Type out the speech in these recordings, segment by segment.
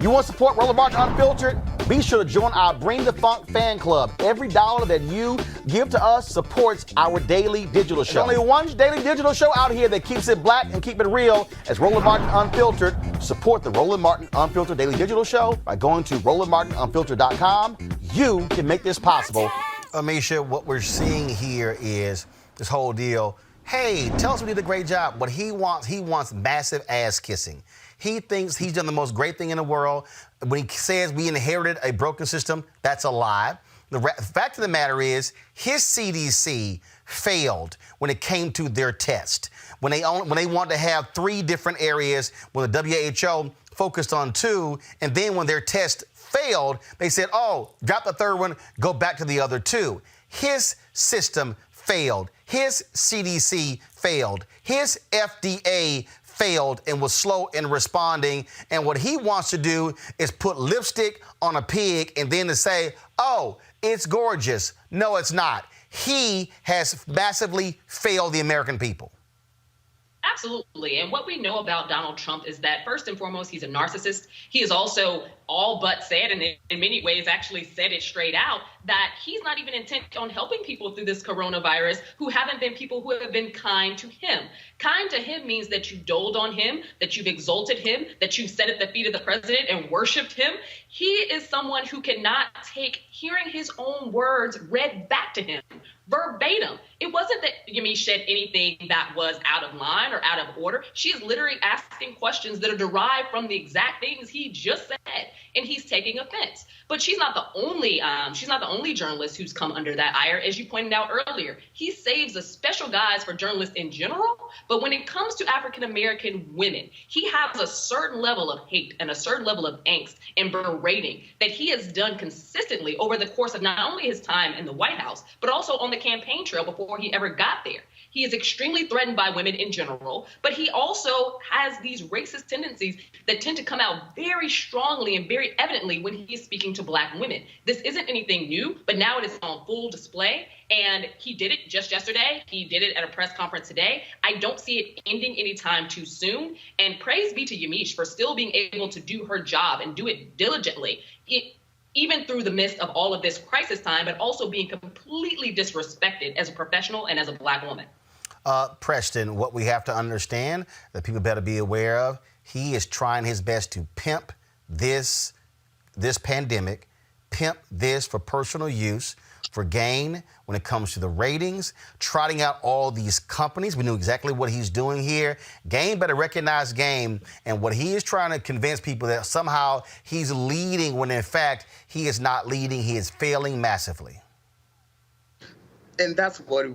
You want to support Roland Martin Unfiltered? Be sure to join our Bring the Funk fan club. Every dollar that you give to us supports our daily digital show. There's only one daily digital show out here that keeps it black and keep it real as Roland Martin Unfiltered. Support the Roland Martin Unfiltered daily digital show by going to RolandMartinUnfiltered.com. You can make this possible. Amisha, what we're seeing here is this whole deal. Hey, tell us we did a great job. What he wants massive ass kissing. He thinks he's done the most great thing in the world. When he says we inherited a broken system, that's a lie. The fact of the matter is his CDC failed when it came to their test. When they wanted to have 3 different areas, when the WHO focused on 2, and then when their test failed, they said, oh, drop the 3rd one, go back to the other 2. His system failed. His CDC failed. His FDA failed and was slow in responding. And what he wants to do is put lipstick on a pig and then to say, oh, it's gorgeous. No, it's not. He has massively failed the American people. Absolutely. And what we know about Donald Trump is that, first and foremost, he's a narcissist. He is also all but said, and in many ways actually said it straight out, that he's not even intent on helping people through this coronavirus who haven't been people who have been kind to him. Kind to him means that you doled on him, that you've exalted him, that you've sat at the feet of the president and worshiped him. He is someone who cannot take hearing his own words read back to him verbatim. It wasn't that Yamiche said anything that was out of line or out of order. She is literally asking questions that are derived from the exact things he just said, and he's taking offense. But she's not the only journalist who's come under that ire, as you pointed out earlier. He saves a special guise for journalists in general, but when it comes to African American women, he has a certain level of hate and a certain level of angst and berating that he has done consistently over the course of not only his time in the White House, but also on the campaign trail before he ever got there. He is extremely threatened by women in general, but he also has these racist tendencies that tend to come out very strongly and very evidently when he is speaking to Black women. This isn't anything new, but now it is on full display, and he did it just yesterday. He did it at a press conference today. I don't see it ending anytime too soon, and praise be to Yamiche for still being able to do her job and do it diligently. Even through the midst of all of this crisis time, but also being completely disrespected as a professional and as a Black woman. Preston, what we have to understand that people better be aware of, he is trying his best to pimp this pandemic, pimp this for personal use, for gain when it comes to the ratings, trotting out all these companies. We knew exactly what he's doing here. Game better recognize game, and what he is trying to convince people that somehow he's leading when in fact he is not leading, he is failing massively. And that's what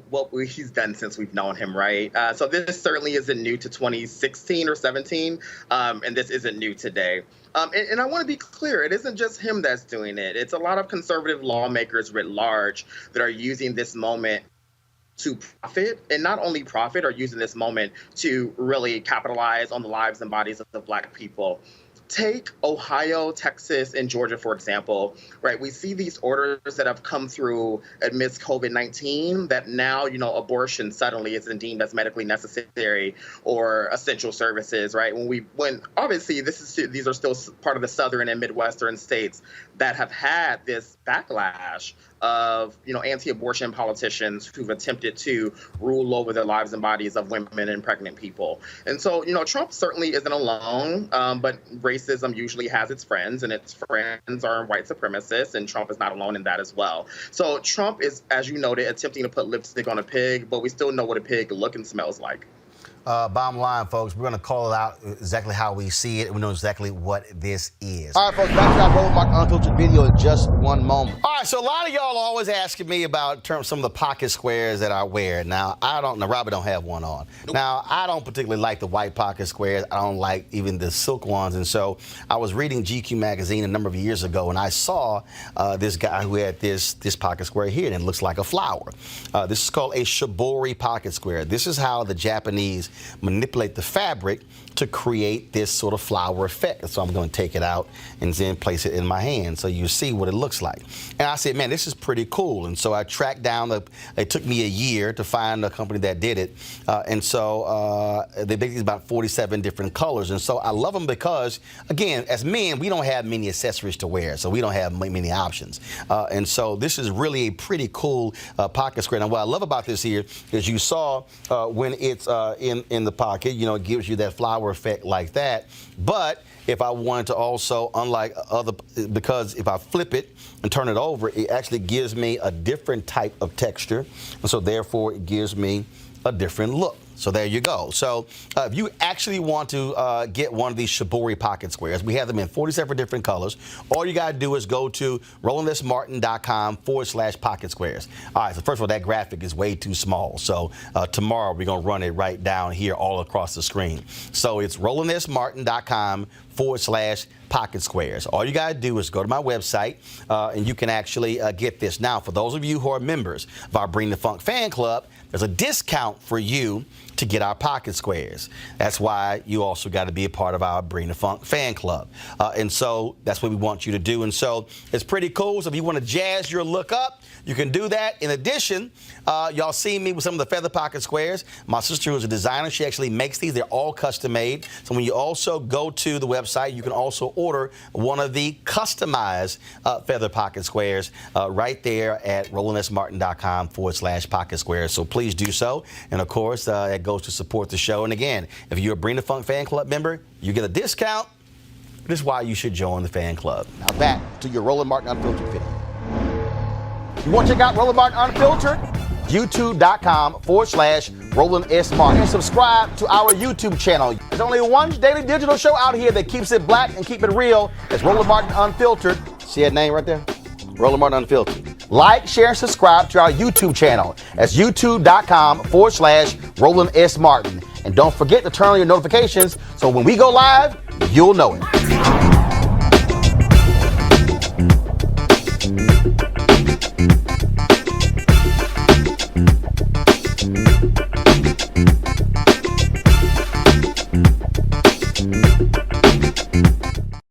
he's done since we've known him, right? So this certainly isn't new to 2016 or 17, and this isn't new today. And I want to be clear, it isn't just him that's doing it. It's a lot of conservative lawmakers writ large that are using this moment to profit, and not only profit, are using this moment to really capitalize on the lives and bodies of the Black people. Take Ohio, Texas, and Georgia, for example, right? We see these orders that have come through amidst COVID-19 that now, abortion suddenly isn't deemed as medically necessary or essential services, right? When obviously these are still part of the southern and Midwestern states that have had this backlash of, anti-abortion politicians who've attempted to rule over the lives and bodies of women and pregnant people. And so, Trump certainly isn't alone, but racism usually has its friends, and its friends are white supremacists, and Trump is not alone in that as well. So Trump is, as you noted, attempting to put lipstick on a pig, but we still know what a pig looks and smells like. Bottom line, folks, we're going to call it out exactly how we see it. We know exactly what this is. All right, folks, back to that Roland Martin Unfiltered video in just one moment. All right, so a lot of y'all are always asking me about some of the pocket squares that I wear. Now, Robert don't have one on. Nope. Now, I don't particularly like the white pocket squares. I don't like even the silk ones. And so I was reading GQ magazine a number of years ago, and I saw this guy who had this pocket square here, and it looks like a flower. This is called a shibori pocket square. This is how the Japanese manipulate the fabric to create this sort of flower effect. So I'm going to take it out and then place it in my hand so you see what it looks like. And I said, man, this is pretty cool. And so I tracked down, it took me a year to find a company that did it. And so they make these about 47 different colors. And so I love them because, again, as men, we don't have many accessories to wear, so we don't have many options. And so this is really a pretty cool pocket square. Now, what I love about this here is you saw when it's in the pocket, you know, it gives you that flower effect like that. But if I wanted to also, unlike other, because if I flip it and turn it over, it actually gives me a different type of texture. And so therefore it gives me a different look. So there you go. So if you actually want to get one of these Shibori pocket squares, we have them in 47 different colors. All you got to do is go to RolandSMartin.com/pocket squares. All right, so first of all, that graphic is way too small. So tomorrow we're going to run it right down here all across the screen. So it's RolandSMartin.com/pocket squares. All you got to do is go to my website and you can actually get this. Now, for those of you who are members of our Bring the Funk fan club, there's a discount for you to get our pocket squares. That's why you also got to be a part of our Bring the Funk fan club. And so that's what we want you to do. And so it's pretty cool. So if you want to jazz your look up, you can do that. In addition, y'all see me with some of the feather pocket squares. My sister, who's a designer, she actually makes these. They're all custom made. So when you also go to the website, you can also order one of the customized feather pocket squares right there at RolandSMartin.com/pocket squares. So please do so. And of course, it goes to support the show. And again, if you're a Bring the Funk fan club member, you get a discount. This is why you should join the fan club. Now back to your Roland Martin Unfiltered video. You want to check out Roland Martin Unfiltered? YouTube.com/Roland S. Martin. And subscribe to our YouTube channel. There's only one daily digital show out here that keeps it black and keep it real. It's Roland Martin Unfiltered. See that name right there? Roland Martin Unfiltered. Like, share, and subscribe to our YouTube channel. That's YouTube.com/Roland S. Martin. And don't forget to turn on your notifications so when we go live, you'll know it.